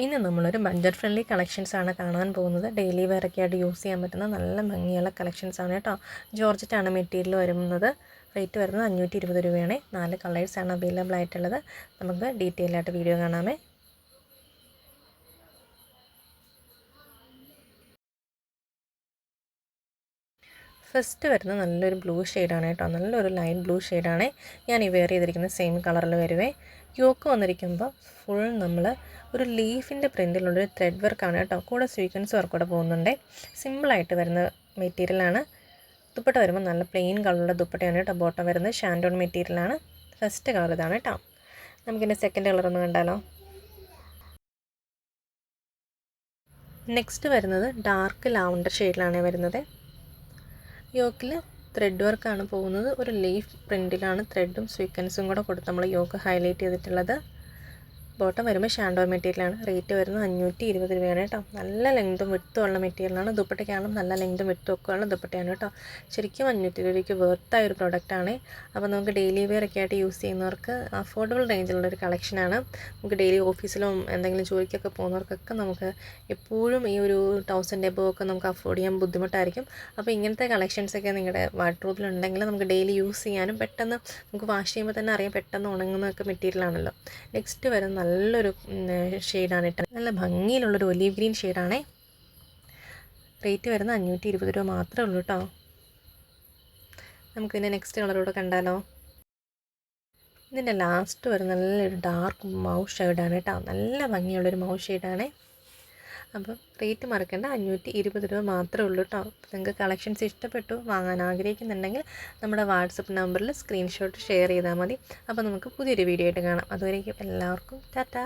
ഇന്ന് നമ്മളൊരു budget friendly കളക്ഷൻസാണ് കാണാൻ പോകുന്നത്. ഡെയിലി വെയറൊക്കെ ആയിട്ട് യൂസ് ചെയ്യാൻ പറ്റുന്ന നല്ല ഭംഗിയുള്ള കളക്ഷൻസാണ് കേട്ടോ. ജോർജറ്റാണ് മെറ്റീരിയൽ വരുന്നത്. റേറ്റ് വരുന്നത് 520 രൂപയാണ്. 4 കളേഴ്സാണ് അവൈലബിൾ ആയിട്ടുള്ളത്. നമുക്ക് ഡീറ്റെയിൽ ആയിട്ട് വീഡിയോ കാണാമേ. ഫസ്റ്റ് വരുന്നത് നല്ലൊരു ബ്ലൂ ഷെയ്ഡാണ് കേട്ടോ. നല്ലൊരു ലൈറ്റ് ബ്ലൂ ഷെയ്ഡാണ്. ഞാൻ ഈ വെയർ ചെയ്തിരിക്കുന്ന സെയിം കളറിൽ വരുവേ. യോക്ക് വന്നിരിക്കുമ്പോൾ ഫുൾ നമ്മൾ ഒരു ലീഫിൻ്റെ പ്രിൻറ്റിലുള്ളൊരു ത്രെഡ് വർക്കാണ് കേട്ടോ. കൂടെ സ്വീക്വൻസ് വർക്ക് കൂടെ പോകുന്നുണ്ട്. സിമ്പിളായിട്ട് വരുന്ന മെറ്റീരിയലാണ്. ദുപ്പട്ട വരുമ്പോൾ നല്ല പ്ലെയിൻ കളറുള്ള ദുപ്പട്ടയാണ് കേട്ടോ. ബോട്ടം വരുന്നത് ഷാൻഡോൺ മെറ്റീരിയലാണ്. ഫസ്റ്റ് കളർ ഇതാണ് കേട്ടോ. നമുക്കിൻ്റെ സെക്കൻഡ് കളർ ഒന്ന് കണ്ടാലോ. നെക്സ്റ്റ് വരുന്നത് ഡാർക്ക് ലാവണ്ടർ ഷെയ്ഡിലാണ് വരുന്നത്. യോക്കിൽ ത്രെഡ് വർക്കാണ് പോകുന്നത്. ഒരു ലീഫ് പ്രിൻറ്റിലാണ് ത്രെഡും സ്വീക്വൻസും കൂടെ കൊടുത്ത് നമ്മൾ യോക്ക് ഹൈലൈറ്റ് ചെയ്തിട്ടുള്ളത്. ബോട്ടം വരുമ്പോൾ ഷാൻഡോ മെറ്റീരിയലാണ്. റേറ്റ് വരുന്നത് 520 രൂപയാണ് കേട്ടോ. നല്ല ലെങ്തും വിട്ടും ഉള്ള മെറ്റീരിയലാണ്. ദുപ്പട്ടയ്ക്കാളും നല്ല ലെങ്തും വിട്ടും ഒക്കെ ഉള്ള ദുപ്പട്ടയാണ് കേട്ടോ. ശരിക്കും 520 രൂപയ്ക്ക് വെർത്തായ ഒരു പ്രൊഡക്റ്റാണ്. അപ്പോൾ നമുക്ക് ഡെയിലി വെയർ ഒക്കെ ആയിട്ട് യൂസ് ചെയ്യുന്നവർക്ക് അഫോർഡബിൾ റേഞ്ചിലുള്ളൊരു കളക്ഷനാണ്. നമുക്ക് ഡെയിലി ഓഫീസിലും എന്തെങ്കിലും ജോലിക്കൊക്കെ പോകുന്നവർക്കൊക്കെ നമുക്ക് എപ്പോഴും ഈ ഒരു 1000 എബോവ് ഒക്കെ നമുക്ക് അഫോർഡ് ചെയ്യാൻ ബുദ്ധിമുട്ടായിരിക്കും. അപ്പോൾ ഇങ്ങനത്തെ കളക്ഷൻസൊക്കെ നിങ്ങളുടെ വാർഡ്രോബിലുണ്ടെങ്കിൽ നമുക്ക് ഡെയിലി യൂസ് ചെയ്യാനും പെട്ടെന്ന് നമുക്ക് വാഷ് ചെയ്യുമ്പോൾ തന്നെ അറിയാം പെട്ടെന്ന് ഉണങ്ങുന്നതൊക്കെ മെറ്റീരിയലാണല്ലോ. നെക്സ്റ്റ് വരുന്ന നല്ലൊരു ഷെയ്ഡാണ് ഇട്ടത്. നല്ല ഭംഗിയിലുള്ളൊരു ഒലീവ് ഗ്രീൻ ഷെയ്ഡാണേ. റേറ്റ് വരുന്നത് 520 രൂപ മാത്രമേ ഉള്ളൂ കേട്ടോ. നമുക്കിതിൻ്റെ നെക്സ്റ്റ് കളറൂടെ കണ്ടാലോ. ഇതിൻ്റെ ലാസ്റ്റ് വരുന്ന നല്ലൊരു ഡാർക്ക് മൗ ഷെയ്ഡാണ് കേട്ടോ. നല്ല ഭംഗിയുള്ളൊരു മൗ ഷെയ്ഡാണേ. അപ്പം റേറ്റ് മറക്കേണ്ട, 520 രൂപ മാത്രമേ ഉള്ളൂ കേട്ടോ. നിങ്ങൾക്ക് കളക്ഷൻസ് ഇഷ്ടപ്പെട്ടു വാങ്ങാൻ ആഗ്രഹിക്കുന്നുണ്ടെങ്കിൽ നമ്മുടെ വാട്സപ്പ് നമ്പറിൽ സ്ക്രീൻഷോട്ട് ഷെയർ ചെയ്താൽ മതി. അപ്പോൾ നമുക്ക് പുതിയൊരു വീഡിയോ ആയിട്ട് കാണാം. അതുവരേക്കും എല്ലാവർക്കും ടാറ്റാ.